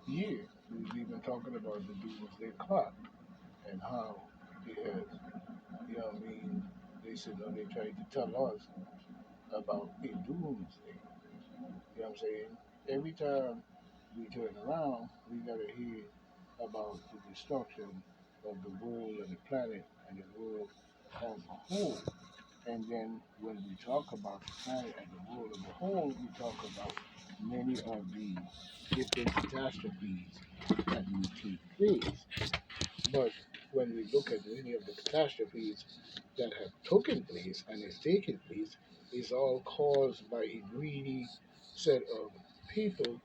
year. We was even talking about the doomsday clock and how it has, they said, they tried to tell us about a doomsday. You know what I'm saying? Every time we turn around, we gotta hear about the destruction of the world and the planet and the world as a whole. And then when we talk about the planet and the world as a whole, we talk about many of the different catastrophes that will take place. But when we look at many of the catastrophes that have taken place and is taking place, is all caused by a greedy set of people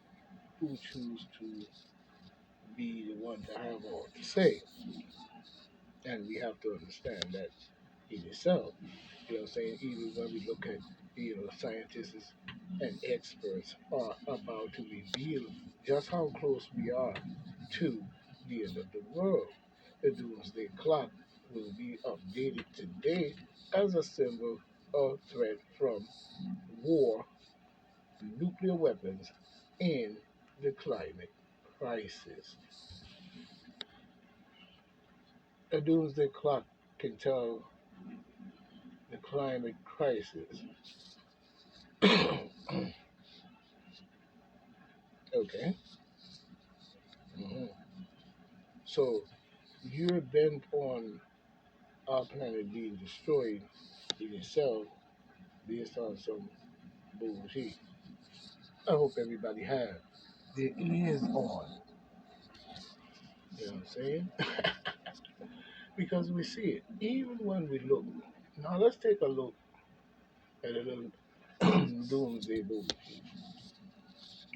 who choose to be the one to have all to say. And we have to understand that in itself. You know what I'm saying? Even when we look at, scientists and experts are about to reveal just how close we are to the end of the world. The doomsday clock will be updated today as a symbol of threat from war, nuclear weapons, and the climate crisis. A doomsday clock can tell the climate crisis. Okay. Mhm. So you're bent on our planet being destroyed in itself based on some bullshit. I hope everybody has their ears on. You know what I'm saying? Because we see it. Even when we look. Now let's take a look at a little doomsday bullshit.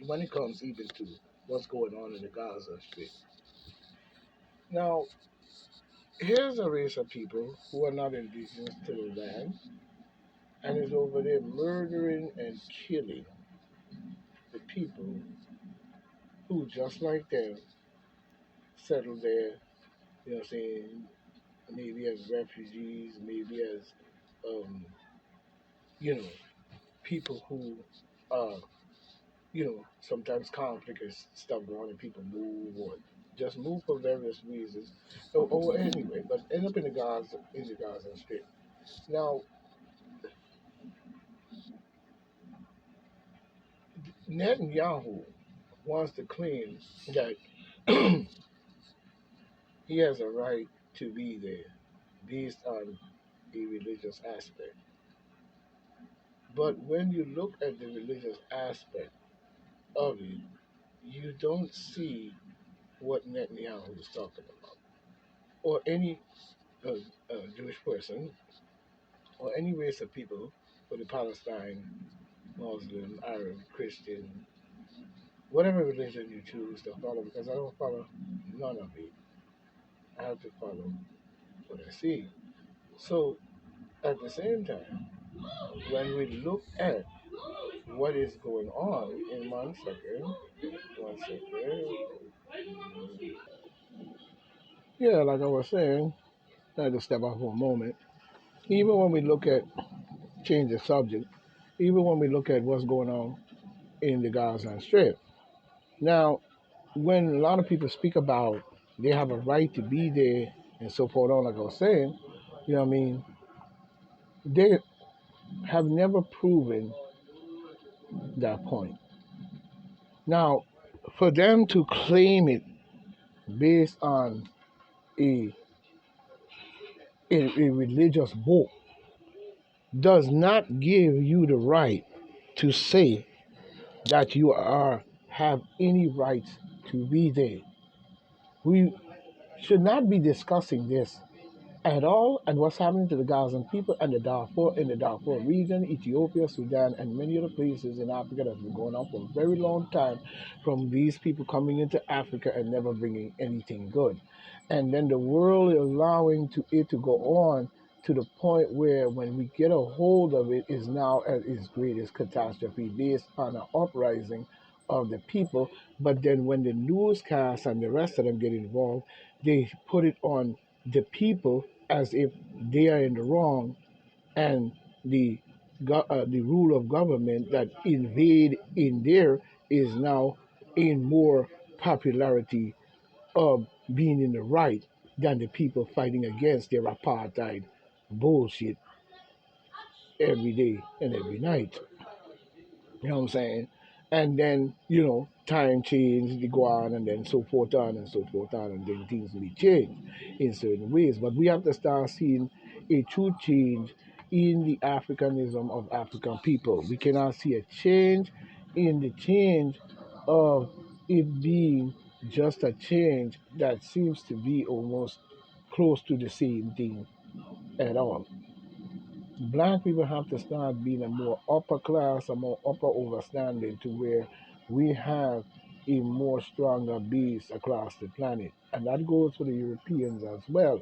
When it comes even to what's going on in the Gaza Strip. Now, here's a race of people who are not indigenous to the land and is over there murdering and killing the people who, just like them, settled there, you know what I'm saying, maybe as refugees, maybe as, um, you know, people who, uh, sometimes conflict is stuff going on and people move or just move for various reasons. Or anyway, but end up in the Gaza Strip. Now, Netanyahu wants to claim that he has a right to be there based on a religious aspect. But when you look at the religious aspect of it, you don't see what Netanyahu is talking about, or any uh, Jewish person, or any race of people, for the Palestine, Muslim, Arab, Christian, whatever religion you choose to follow, because I don't follow none of it. I have to follow what I see. So at the same time, when we look at what is going on in 1 second, 1 second. Yeah, like I was saying, I had to step out for a moment. Even when we look at change the subject, even when we look at what's going on in the Gaza Strip. Now, when a lot of people speak about they have a right to be there and so forth on, like I was saying, you know what I mean, they have never proven that point. Now, for them to claim it based on a, a religious book does not give you the right to say that you are have any right to be there. We should not be discussing this at all and what's happening to the Gazan people and the Darfur in the Darfur region, Ethiopia, Sudan, and many other places in Africa that's been going on for a very long time from these people coming into Africa and never bringing anything good. And then the world is allowing it to go on to the point where when we get a hold of it is now at its greatest catastrophe based on an uprising of the people. But then when the newscasts and the rest of them get involved, they put it on the people as if they are in the wrong and the the rule of government that invade in there is now in more popularity of being in the right than the people fighting against their apartheid bullshit every day and every night. You know what I'm saying? And then, time change, they go on and then so forth on and so forth on, and then things will be changed in certain ways. But we have to start seeing a true change in the Africanism of African people. We cannot see a change in the change of it being just a change that seems to be almost close to the same thing at all. Black people have to start being a more upper class, a more upper overstanding to where we have a more stronger base across the planet. And that goes for the Europeans as well.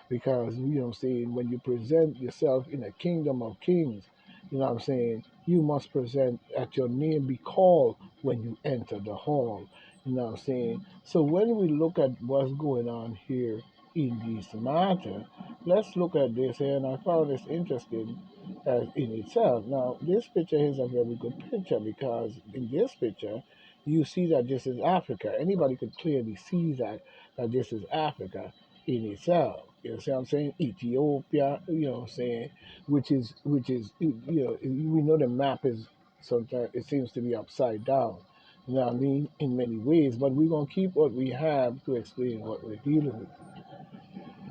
Because, I'm saying, when you present yourself in a kingdom of kings, I'm saying, you must present at your name be called when you enter the hall. I'm saying? So when we look at what's going on here in this matter, let's look at this here, and I found this interesting as in itself. Now, this picture is a very good picture because in this picture, you see that this is Africa. Anybody could clearly see that this is Africa in itself. You know what I'm saying? Ethiopia, what I'm saying, we know the map is sometimes it seems to be upside down. You know what I mean? In many ways, but we're gonna keep what we have to explain what we're dealing with.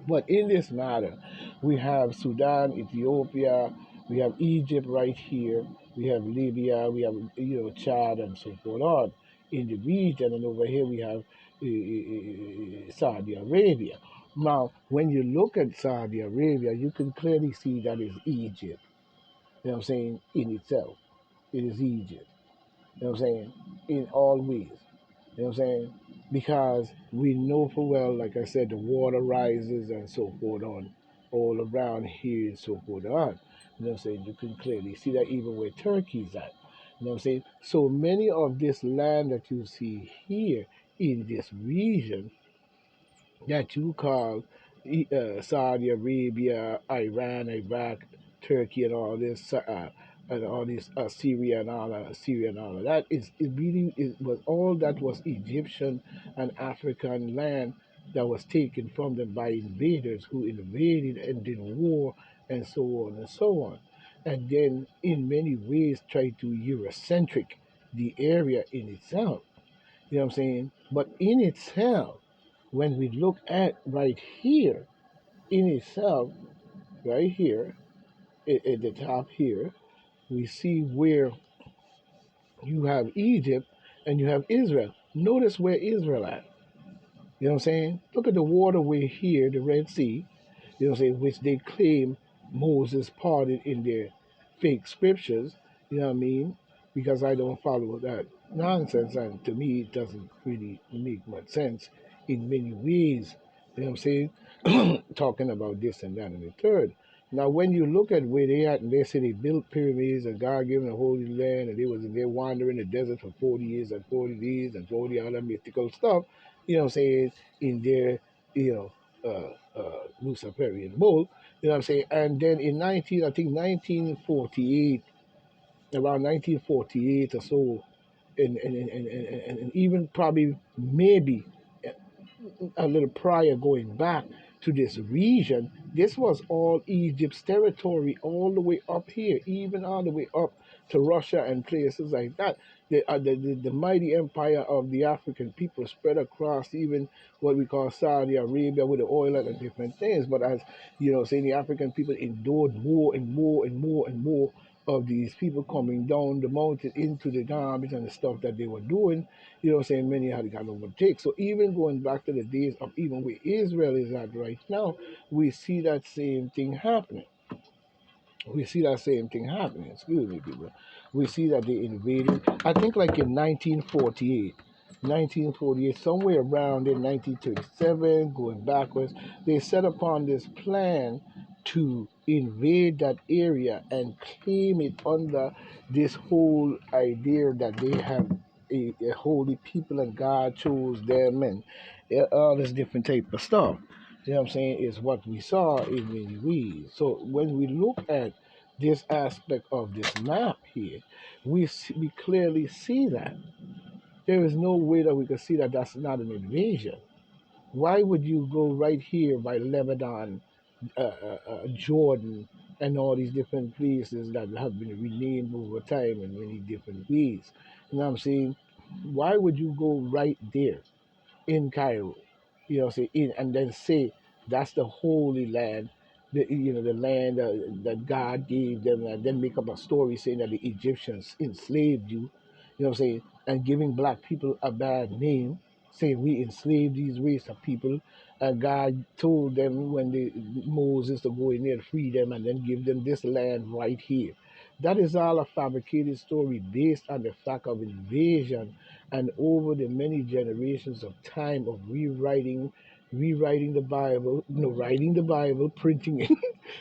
But in this matter, we have Sudan, Ethiopia, we have Egypt right here, we have Libya, we have Chad and so forth on in the region, and over here we have Saudi Arabia. Now, when you look at Saudi Arabia, you can clearly see that is Egypt. You know what I'm saying? In itself, it is Egypt. You know what I'm saying? In all ways. You know what I'm saying? Because we know for well, like I said, the water rises and so forth on all around here and so forth on. You know what I'm saying? You can clearly see that even where Turkey's at. You know what I'm saying? So many of this land that you see here in this region that you call Saudi Arabia, Iran, Iraq, Turkey, and all this, and all this Syria and all that, Syria and all of that is it really was all that was Egyptian and African land that was taken from them by invaders who invaded and did war and so on and so on, and then in many ways tried to Eurocentric the area in itself. You know what I'm saying? But in itself, when we look at right here, in itself, right here, at the top here, we see where you have Egypt and you have Israel. Notice where Israel at. You know what I'm saying? Look at the waterway here, the Red Sea, you know what I'm saying, which they claim Moses parted in their fake scriptures, you know what I mean? Because I don't follow that nonsense, and to me, it doesn't really make much sense in many ways, you know what I'm saying? Talking about this and that and the third. Now, when you look at where they at, and they say they built pyramids and God gave them the Holy Land, and they was in there wandering the desert for 40 years and 40 days and 40 other mythical stuff, you know what I'm saying, in their, you Luciferian bull, you know what I'm saying? And then in 1948, around 1948 or so, and even probably maybe a little prior going back to this region, this was all Egypt's territory all the way up here, even all the way up to Russia and places like that. The mighty empire of the African people spread across even what we call Saudi Arabia with the oil and the different things. But as saying the African people endured more and more and more and more of these people coming down the mountain into the garbage and the stuff that they were doing, saying many had got overtake. So even going back to the days of even where Israel is at right now, we see that same thing happening. We see that same thing happening. Excuse me, people. We see that they invaded, I think like in 1948, somewhere around in 1937, going backwards, they set upon this plan to invade that area and claim it under this whole idea that they have a holy people and God chose them and all this different type of stuff. You know what I'm saying? Is what we saw in many ways. So when we look at this aspect of this map here, we clearly see that. There is no way that we could see that that's not an invasion. Why would you go right here by Lebanon, Jordan, and all these different places that have been renamed over time in many different ways? You know what I'm saying? Why would you go right there in Cairo? You know, say in and then say that's the holy land, the land that God gave them, and then make up a story saying that the Egyptians enslaved you. You know what I'm saying? And giving black people a bad name, saying we enslaved these race of people, and God told them when Moses to go in there to free them and then give them this land right here. That is all a fabricated story based on the fact of invasion and over the many generations of time of rewriting the Bible, no, writing the Bible, printing it,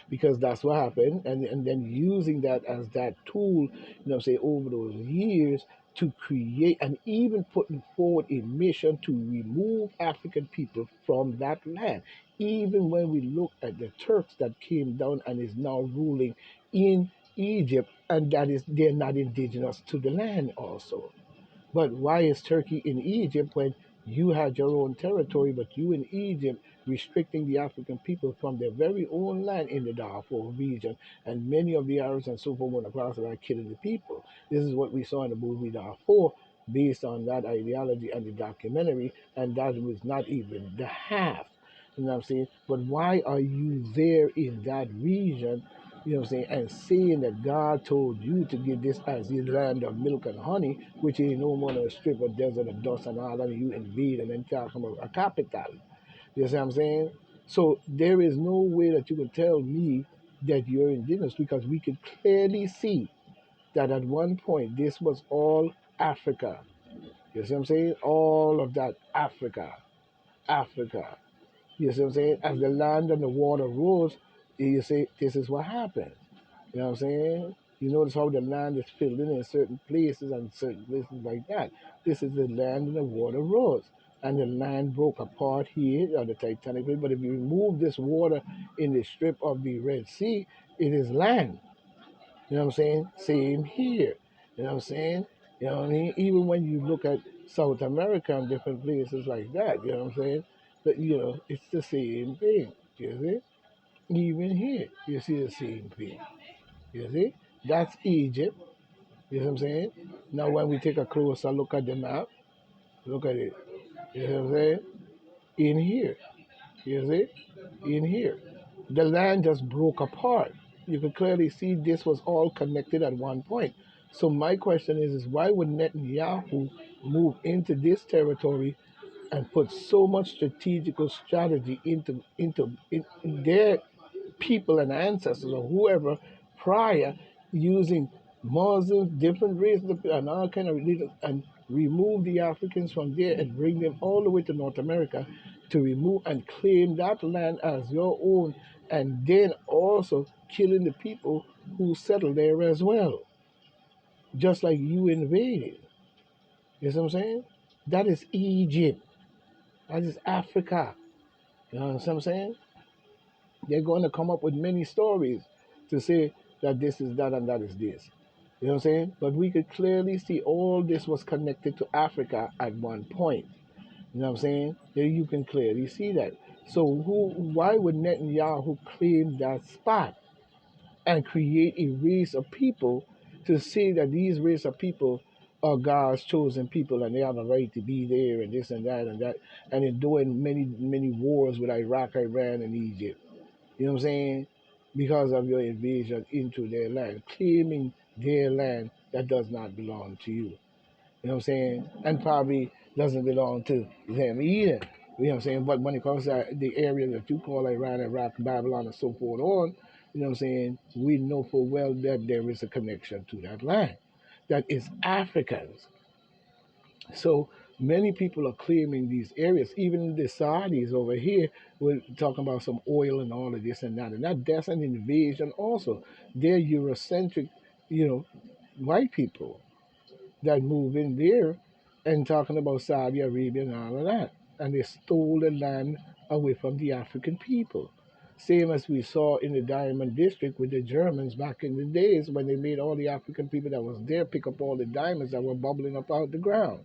because that's what happened, and then using that as that tool, say over those years to create and even putting forward a mission to remove African people from that land. Even when we look at the Turks that came down and is now ruling in Egypt, and that is they're not indigenous to the land also. But why is Turkey in Egypt when you had your own territory, but you in Egypt restricting the African people from their very own land in the Darfur region, and many of the Arabs and so forth went across and are killing the people. This is what we saw in the movie Darfur, based on that ideology and the documentary, and that was not even the half. You know what I'm saying? But why are you there in that region, and saying that God told you to give this as the land of milk and honey, which ain't no more than a strip of desert of dust and all that, and you invade and then talking about a capital. You see what I'm saying? So there is no way that you can tell me that you're indigenous, because we could clearly see that at one point this was all Africa. You see what I'm saying? All of that Africa, Africa. You see what I'm saying? As the land and the water rose, you say this is what happened. You know what I'm saying? You notice how the land is filled in certain places and certain places like that. This is the land and the water rose. And the land broke apart here on the Titanic plate. But if you remove this water in the strip of the Red Sea, it is land. You know what I'm saying? Same here. You know what I'm saying? You know what I mean? Even when you look at South America and different places like that, you know what I'm saying? But it's the same thing. You see? Even here, you see the same thing. You see? That's Egypt. You know what I'm saying? Now, when we take a closer look at the map, look at it. You know what I'm saying? In here. You see? In here. The land just broke apart. You can clearly see this was all connected at one point. So my question is why would Netanyahu move into this territory and put so much strategical strategy in their people and ancestors or whoever prior, using Muslims, different races, and all kind of religions, and remove the Africans from there and bring them all the way to North America to remove and claim that land as your own, and then also killing the people who settled there as well, just like you invaded. You see what I'm saying? That is Egypt. That is Africa. You know what I'm saying? They're going to come up with many stories to say that this is that and that is this. You know what I'm saying? But we could clearly see all this was connected to Africa at one point. You know what I'm saying? There you can clearly see that. So why would Netanyahu claim that spot and create a race of people to say that these race of people are God's chosen people and they have a right to be there and this and that, and in doing many wars with Iraq, Iran, and Egypt. You know what I'm saying? Because of your invasion into their land, claiming their land that does not belong to you. You know what I'm saying? And probably doesn't belong to them either. You know what I'm saying? But when it comes to the area that you call Iran, Iraq, Babylon, and so forth on, you know what I'm saying? We know full well that there is a connection to that land that is Africans. So many people are claiming these areas. Even the Saudis over here were talking about some oil and all of this and that. And that's an invasion also. They're Eurocentric, white people that move in there and talking about Saudi Arabia and all of that. And they stole the land away from the African people. Same as we saw in the Diamond District with the Germans back in the days when they made all the African people that was there pick up all the diamonds that were bubbling up out the ground.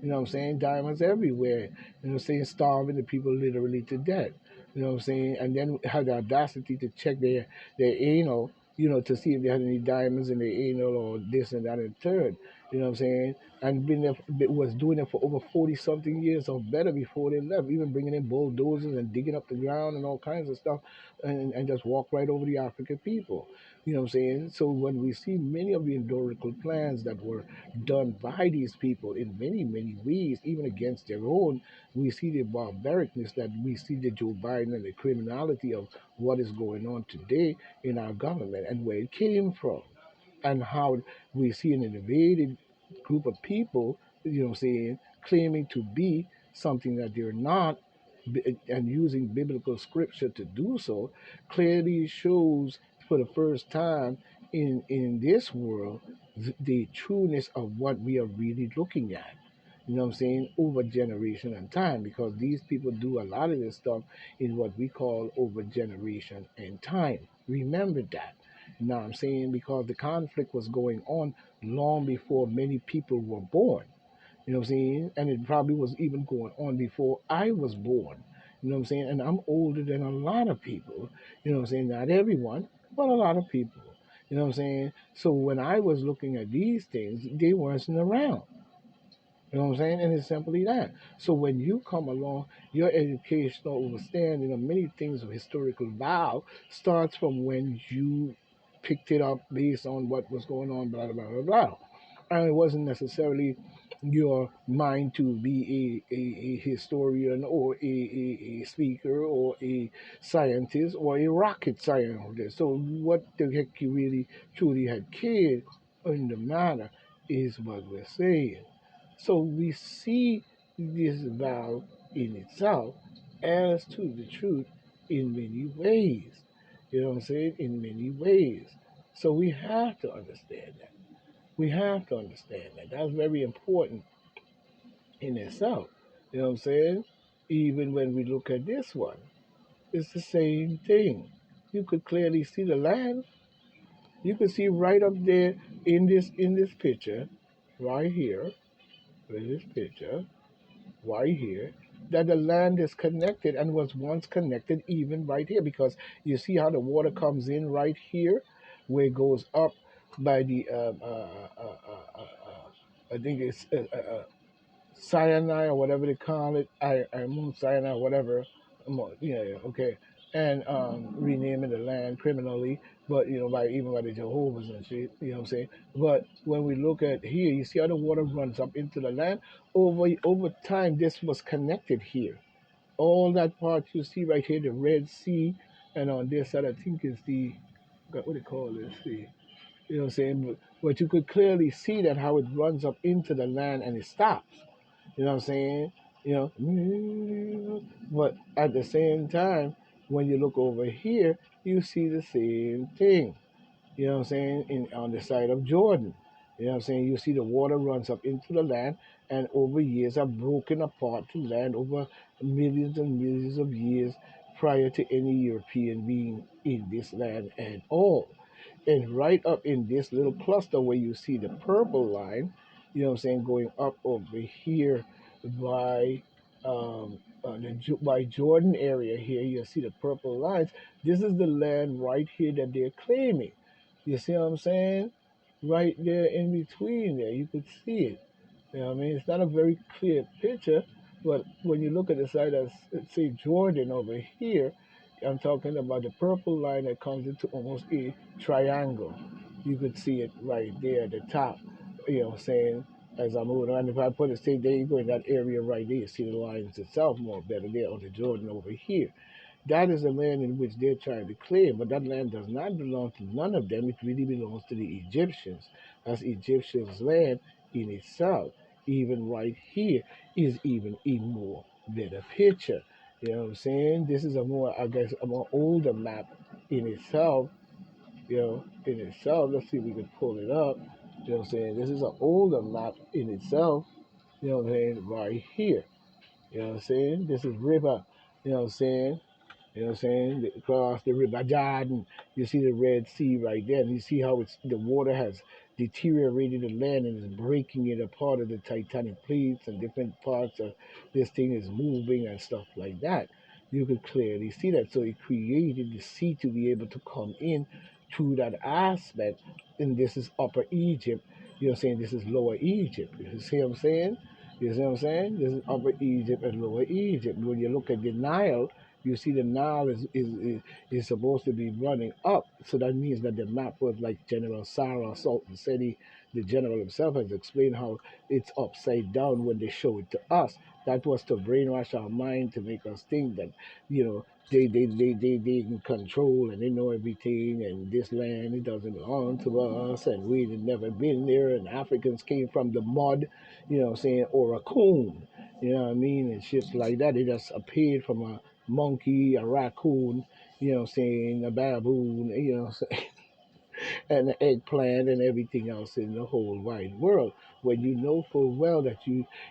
You know what I'm saying? Diamonds everywhere. You know what I'm saying? Starving the people literally to death. You know what I'm saying? And then had the audacity to check their anal, to see if they had any diamonds in their anal or this and that and third. You know what I'm saying? And was doing it for over 40 something years or better before they left, even bringing in bulldozers and digging up the ground and all kinds of stuff, and just walk right over the African people. You know what I'm saying? So when we see many of the historical plans that were done by these people in many, many ways, even against their own, we see the barbaricness that we see the Joe Biden and the criminality of what is going on today in our government and where it came from, and how we see an invaded group of people, claiming to be something that they're not, and using biblical scripture to do so, clearly shows for the first time in this world the trueness of what we are really looking at. You know what I'm saying? Over generation and time, because these people do a lot of this stuff in what we call over generation and time. Remember that. You know what I'm saying? Because the conflict was going on long before many people were born. You know what I'm saying? And it probably was even going on before I was born. You know what I'm saying? And I'm older than a lot of people. You know what I'm saying? Not everyone, but a lot of people. You know what I'm saying? So when I was looking at these things, they weren't around. You know what I'm saying? And it's simply that. So when you come along, your educational understanding of many things of historical vow starts from when you picked it up based on what was going on, blah, blah, blah, blah. And it wasn't necessarily your mind to be a historian or a speaker or a scientist or a rocket scientist. So what the heck you really truly had cared in the matter is what we're saying. So we see this vow in itself as to the truth in many ways. You know what I'm saying? In many ways. So we have to understand that. We have to understand that. That's very important in itself. You know what I'm saying? Even when we look at this one, it's the same thing. You could clearly see the land. You could see right up there in this picture, right here, in this picture, right here, that the land is connected and was once connected even right here, because you see how the water comes in right here, where it goes up by the I think it's cyanide or whatever they call it. I move cyanide, whatever. Yeah, yeah, okay. And renaming the land criminally, but by even by the Jehovah's and shit. You know what I'm saying? But when we look at here, you see how the water runs up into the land. Over time, this was connected here. All that part you see right here, the Red Sea, and on this side, I think is the what do they call this? You know what I'm saying? But you could clearly see that how it runs up into the land and it stops. You know what I'm saying? But at the same time, when you look over here, you see the same thing. You know what I'm saying? On the side of Jordan. You know what I'm saying? You see the water runs up into the land, and over years have broken apart the land over millions and millions of years prior to any European being in this land at all. And right up in this little cluster where you see the purple line, you know what I'm saying, going up over here by by Jordan area here, you see the purple lines. This is the land right here that they're claiming. You see what I'm saying? Right there in between there, you could see it. You know what I mean? It's not a very clear picture, but when you look at the side of, let's say, Jordan over here, I'm talking about the purple line that comes into almost a triangle. You could see it right there at the top, saying, as I'm moving around. If I put it, say, there you go in that area right there, you see the lines itself more better there on the Jordan over here. That is the land in which they're trying to claim, but that land does not belong to none of them. It really belongs to the Egyptians. That's Egyptians' land in itself. Even right here is even a more better picture. You know what I'm saying? This is a more, I guess, a more older map in itself. In itself. Let's see if we can pull it up. You know what I'm saying? This is an older map in itself. You know what I'm saying? Right here. You know what I'm saying? This is river. You know what I'm saying? You know what I'm saying? Across the river Jordan, you see the Red Sea right there, and you see how the water has deteriorated the land and is breaking it apart of the tectonic plates and different parts of this thing is moving and stuff like that. You could clearly see that. So it created the sea to be able to come in through that aspect. And this is Upper Egypt. You know what I'm saying? This is Lower Egypt. You see what I'm saying? You see what I'm saying? This is Upper Egypt and Lower Egypt. When you look at the Nile, you see the Nile is supposed to be running up. So that means that the map was like General Sarah Sultan Seti, the general himself has explained how it's upside down when they show it to us. That was to brainwash our mind to make us think that, you know, they can control and they know everything and this land it doesn't belong to us and we've never been there and Africans came from the mud, you know what I'm saying, or a coon, you know what I mean, and shit like that. They just appeared from a monkey, a raccoon, you know what I'm saying, a baboon, you know what I'm saying, and the eggplant and everything else in the whole wide world. When you know full well that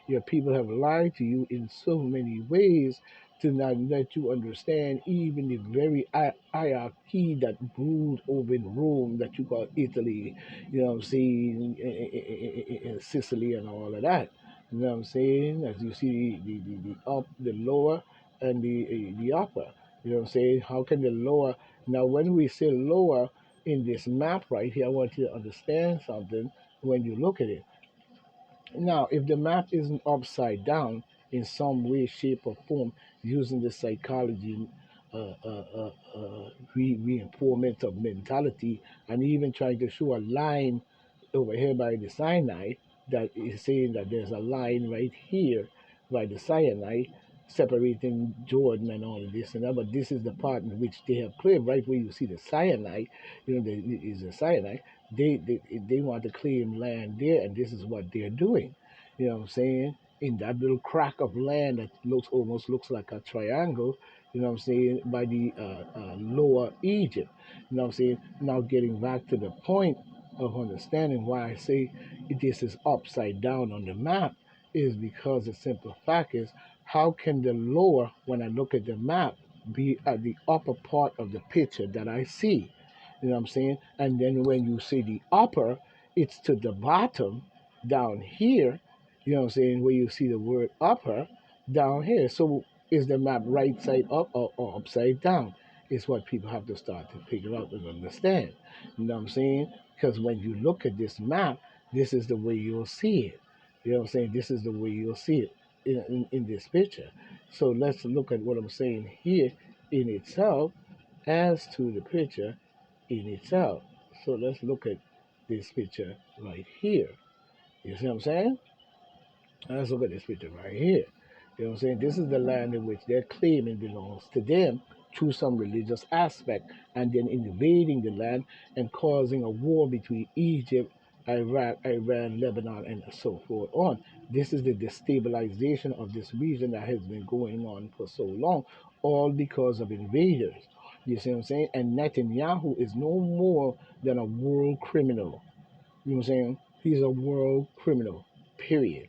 your people have lied to you in so many ways to not let you understand even the very hierarchy that ruled over in Rome that you call Italy, you know what I'm saying, in Sicily and all of that. You know what I'm saying? As you see the up, the lower, and the upper. You know what I'm saying? How can the lower now when we say lower in this map right here, I want you to understand something when you look at it. Now, if the map isn't upside down in some way, shape, or form, using the psychology reinforcement of mentality, and even trying to show a line over here by the Sinai that is saying that there's a line right here by the Sinai separating Jordan and all of this and that. But this is the part in which they have cleared right where you see the Sinai, you know, is the Sinai. They want to claim land there, and this is what they're doing. You know what I'm saying? In that little crack of land that looks like a triangle, you know what I'm saying, by the lower Egypt. You know what I'm saying? Now getting back to the point of understanding why I say this is upside down on the map is because the simple fact is how can the lower, when I look at the map, be at the upper part of the picture that I see? You know what I'm saying? And then when you see the upper, it's to the bottom down here, you know what I'm saying, where you see the word upper down here. So is the map right side up or upside down? Is what people have to start to figure out and understand. You know what I'm saying? Because when you look at this map, this is the way you'll see it. You know what I'm saying? This is the way you'll see it in this picture. So let's look at what I'm saying here in itself as to the picture in itself. So let's look at this picture right here. You see what I'm saying? Let's look at this picture right here. You know what I'm saying? This is the land in which they're claiming belongs to them through some religious aspect, and then invading the land and causing a war between Egypt, Iraq, Iran, Lebanon, and so forth on. This is the destabilization of this region that has been going on for so long, all because of invaders. You see what I'm saying? And Netanyahu is no more than a world criminal. You know what I'm saying? He's a world criminal, period.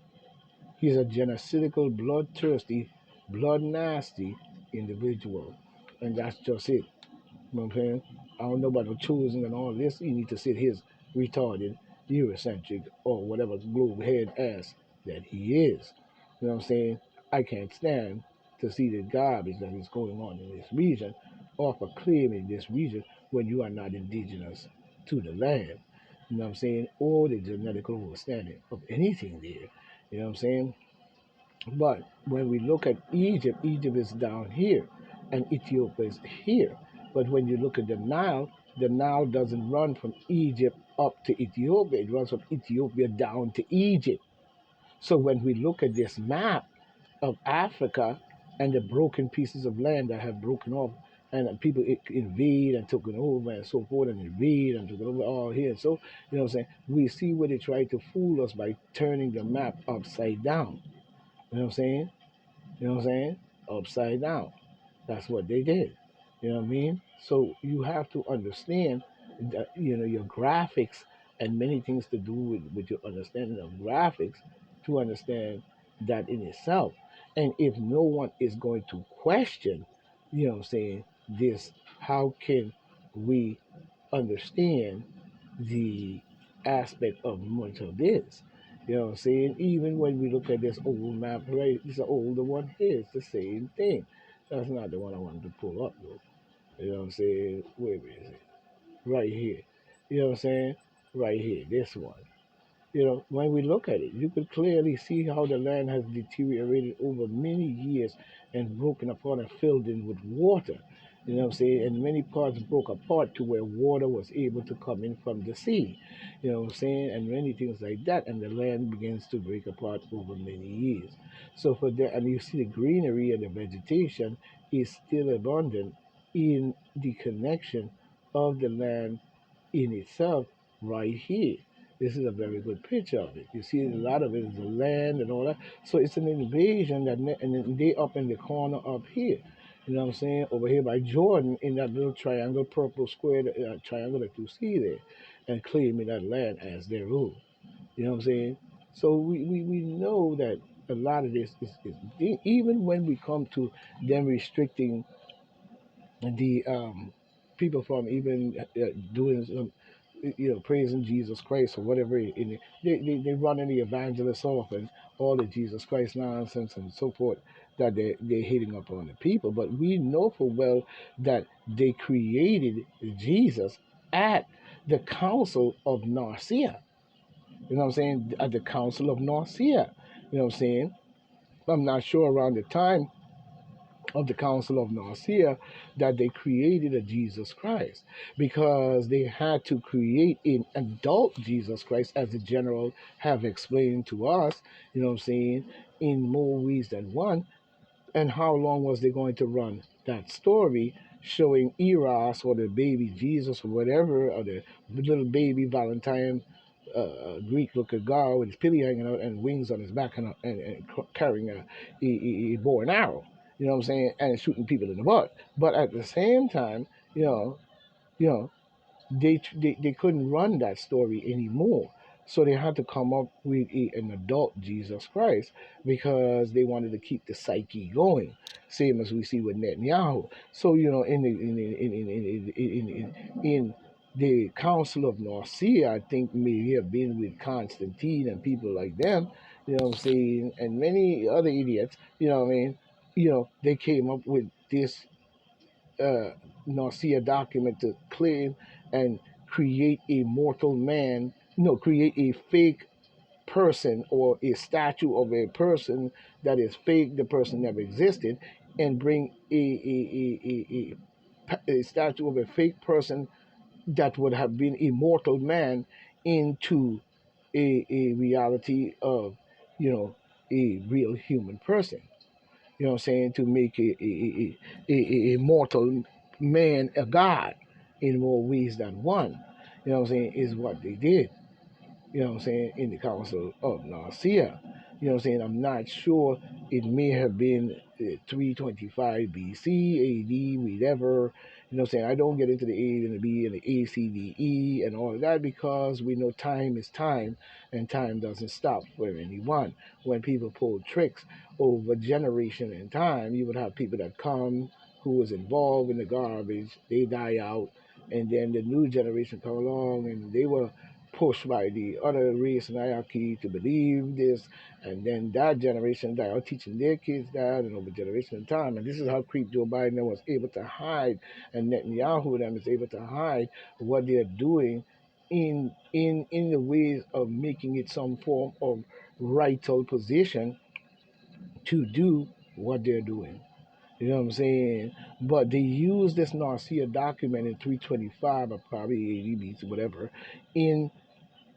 He's a genocidal, bloodthirsty, blood nasty individual. And that's just it. You know what I'm saying? I don't know about the choosing and all this. You need to sit his retarded, Eurocentric, or whatever globe head ass that he is. You know what I'm saying? I can't stand to see the garbage that is going on in this region or for claiming this region when you are not indigenous to the land. You know what I'm saying? Or the genetic understanding of anything there. You know what I'm saying? But when we look at Egypt, Egypt is down here and Ethiopia is here. But when you look at the Nile doesn't run from Egypt up to Ethiopia, it runs from Ethiopia down to Egypt. So when we look at this map of Africa and the broken pieces of land that have broken off and people invade and took it over and so forth and invade and took it over all here. So, you know what I'm saying? We see where they try to fool us by turning the map upside down. You know what I'm saying? You know what I'm saying? Upside down. That's what they did. You know what I mean? So you have to understand that, you know, your graphics and many things to do with your understanding of graphics to understand that in itself. And if no one is going to question, you know what I'm saying, this, how can we understand the aspect of much of this. You know what I'm saying? Even when we look at this old map, right? It's an older one here. It's the same thing. That's not the one I wanted to pull up, though. You know what I'm saying? Where is it? Right here. You know what I'm saying? Right here. This one. You know, when we look at it, you could clearly see how the land has deteriorated over many years and broken apart and filled in with water. You know what I'm saying? And many parts broke apart to where water was able to come in from the sea. You know what I'm saying? And many things like that. And the land begins to break apart over many years. So for that, and you see the greenery and the vegetation is still abundant in the connection of the land in itself right here. This is a very good picture of it. You see, a lot of it is the land and all that. So it's an invasion that, and then they up in the corner up here. You know what I'm saying? Over here by Jordan in that little triangle, purple square triangle that you see there, and claiming that land as their own. You know what I'm saying? So we know that a lot of this is even when we come to them restricting the people from even doing some, praising Jesus Christ or whatever. They run the evangelists off and all the Jesus Christ nonsense and so forth that they're hitting up on the people. But we know for well that they created Jesus at the Council of Nicaea. You know what I'm saying? At the Council of Nicaea. You know what I'm saying? I'm not sure around the time of the Council of Nicaea that they created a Jesus Christ because they had to create an adult Jesus Christ, as the general have explained to us, you know what I'm saying, in more ways than one. And how long was they going to run that story showing Eros or the baby Jesus or whatever, or the little baby Valentine, Greek looking guy with his pilly hanging out and wings on his back and carrying a bow and arrow, you know what I'm saying, and shooting people in the butt. But at the same time, you know, you know, they couldn't run that story anymore. So they had to come up with an adult Jesus Christ because they wanted to keep the psyche going, same as we see with Netanyahu. So in the Council of Nicaea, I think may have been with Constantine and people like them, you know what I'm saying, and many other idiots, you know what I mean. They came up with this uh, Nicaea document to claim and create a mortal man, no, create a fake person or a statue of a person that is fake, the person never existed, and bring a statue of a fake person that would have been a mortal man into a reality of, you know, a real human person. You know what I'm saying? To make a mortal man a god in more ways than one. You know what I'm saying? Is what they did, you know what I'm saying, in the Council of Nicaea. You know what I'm saying? I'm not sure. It may have been 325 BC, AD, whatever. You know what I'm saying? I don't get into the A and the B and the A, C, D, E and all of that because we know time is time and time doesn't stop for anyone. When people pull tricks over generation and time, you would have people that come who was involved in the garbage, they die out, and then the new generation come along and they were pushed by the other race and hierarchy to believe this, and then that generation died out teaching their kids that, and over generation of time. And this is how creep Joe Biden was able to hide, and Netanyahu them is able to hide what they're doing in the ways of making it some form of rightful position to do what they're doing. You know what I'm saying? But they use this Nicaea document in 325 or probably 80 BC, whatever, in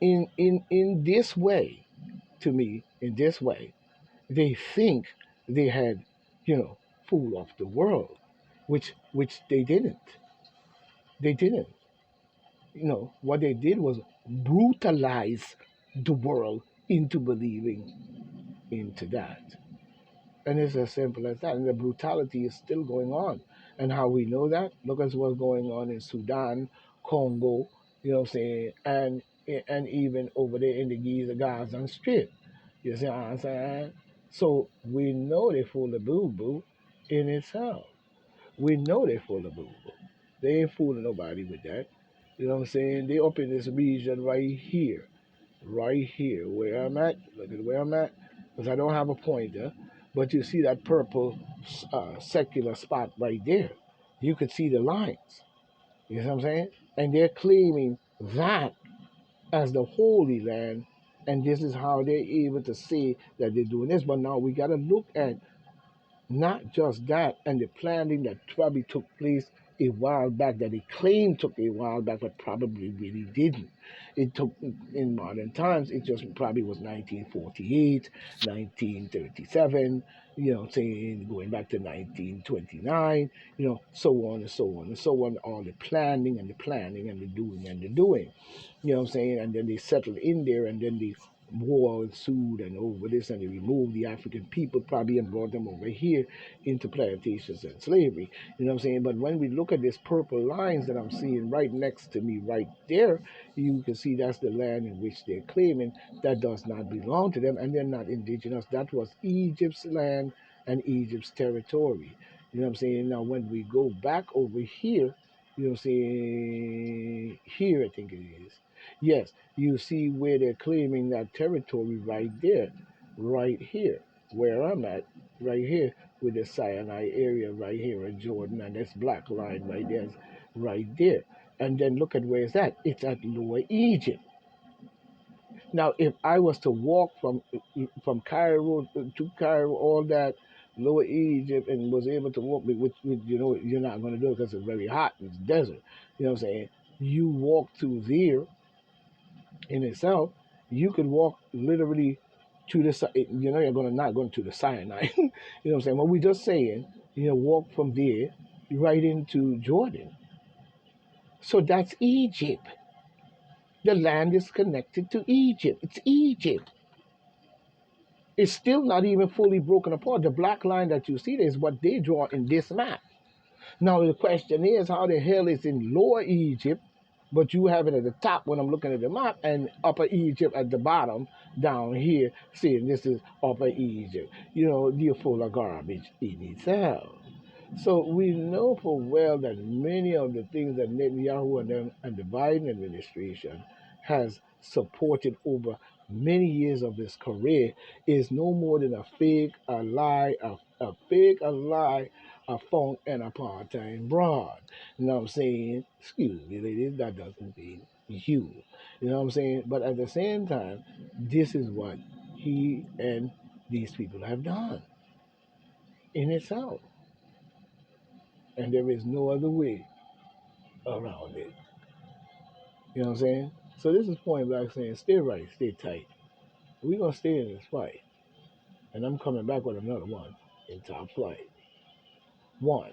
in this way, to me, in this way, they think they had, fooled off the world, which they didn't. They didn't. What they did was brutalize the world into believing into that. And it's as simple as that. And the brutality is still going on. And how we know that? Look at what's going on in Sudan, Congo, you know what I'm saying, and even over there in the Gaza Strip. You see what I'm saying? So we know they full of boo boo in itself. We know they full of boo boo. They ain't fooling nobody with that. You know what I'm saying? They up in this region right here, where I'm at. Look at where I'm at, because I don't have a pointer. But you see that purple secular spot right there. You could see the lines. You know what I'm saying? And they're claiming that as the Holy Land, and this is how they're able to say that they're doing this. But now we got to look at not just that, and the planning that probably took place a while back, that they claim took a while back, but probably really didn't. It took, in modern times, it just probably was 1948, 1937, you know, saying going back to 1929, you know, so on and so on and so on, all the planning and the planning and the doing and the doing, you know what I'm saying? And then they settled in there, and then the war ensued and over this, and they removed the African people probably and brought them over here into plantations and slavery. You know what I'm saying? But when we look at these purple lines that I'm seeing right next to me right there, you can see that's the land in which they're claiming that does not belong to them, and they're not indigenous. That was Egypt's land and Egypt's territory. You know what I'm saying? Now when we go back over here, you know what I'm saying? Here I think it is. Yes, you see where they're claiming that territory right there, right here, where I'm at, right here, with the Sinai area right here in Jordan, and this black line right there, right there. And then look at where it's at. It's at Lower Egypt. Now, if I was to walk from Cairo to Cairo, all that Lower Egypt, and was able to walk, which you know you're not going to do it because it's very hot, it's desert. You know what I'm saying? You walk through there in itself, you could walk literally to the you know, you're gonna not going to the Sinai. You know what I'm saying? But we're just saying, you know, walk from there right into Jordan. So that's Egypt. The land is connected to Egypt. It's Egypt. It's still not even fully broken apart. The black line that you see there is what they draw in this map. Now the question is, how the hell is in Lower Egypt, but you have it at the top when I'm looking at the map, and Upper Egypt at the bottom down here, saying this is Upper Egypt. You know, you're full of garbage in itself. So we know for well that many of the things that Netanyahu and them and the Biden administration has supported over many years of his career is no more than a fake, a lie, a fake, a lie, a phone, and a part-time broad. You know what I'm saying? Excuse me, ladies, that doesn't mean you. You know what I'm saying? But at the same time, this is what he and these people have done in itself. And there is no other way around it. You know what I'm saying? So this is point blank saying, stay right, stay tight. We're gonna stay in this fight. And I'm coming back with another one in top flight. One.